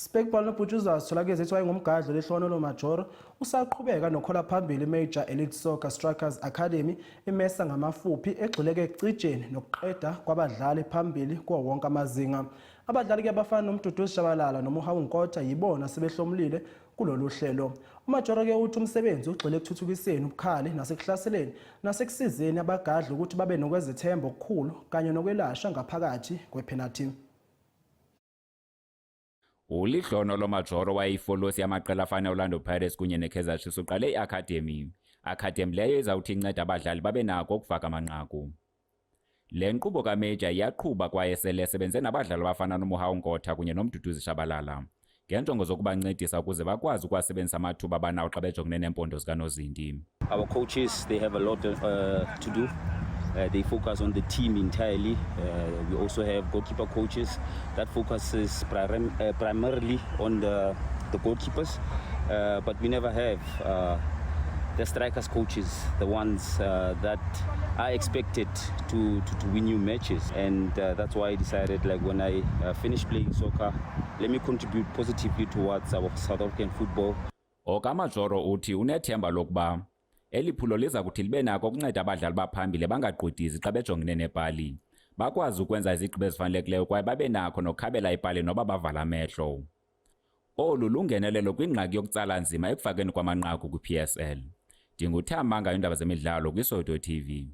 Spekball nobhutshuzwayo sitholakele ethi wayengumgadli lehlonolo Majoro usaqhubeka nokhola phambili Major Elite Soccer Strikers Academy imesa ngamafuphi egxileke ekucijeni nokuqeda kwabadlali phambili kuwo wonke amazinga. Abadlali ke bafana noMduduzi Shabalala noMuhawu Nkotha yibona sebehlomulile kulolu hlelo. uMajoro ke uthi umsebenzi ugxile ekuthuthukiseni ubukhali nasekuhlaseleni nasekusizeni abagadli ukuthi babe nokwezethemba okukhulu kanye nokwelashwa ngaphakathi kwepenalty. Ulihlono loMajoro wayeyifolosi yamaqela afana Orlando Pirates kunye neKaizer Chiefs uqale i-Academy leyo izawuthi inceda abadlali babe nako ukufaka amanqaku. Le nkqubo kaMajor iyaqhuba kwaye sele sebenze nabadlali abafana noMuhawu Nkotha kunye noMduduzi Shabalala ngeenjongo zokubancedisa ukuze bakwazi ukuwasebenzisa amathuba abanawo xa bejongene neempondo zikanozindi. Our coaches, they have a lot to do. They focus on the team entirely. We also have goalkeeper coaches that focuses primarily on the goalkeepers, but we never have the strikers coaches, the ones that are expected to win new matches. And that's why I decided, like, when I finish playing soccer, let me contribute positively towards our South African football. OkaMajoro uthi unethemba lokuba eliphulo liza kuthi libe nako ukunceda abadlali baphambili bangagqwidisi xa bejongene nepali, bakwazi ukwenza izigqibo ezifanelekileyo kwaye babe nako nokukhabela ipali noba bavala amehlo. Olu lungenelelo kwingxaki yokutsala nzima ekufakeni kwamanqaku kwi-PSL. NdinguThamba ngayo iindaba zemidlalo kwiSoweto TV.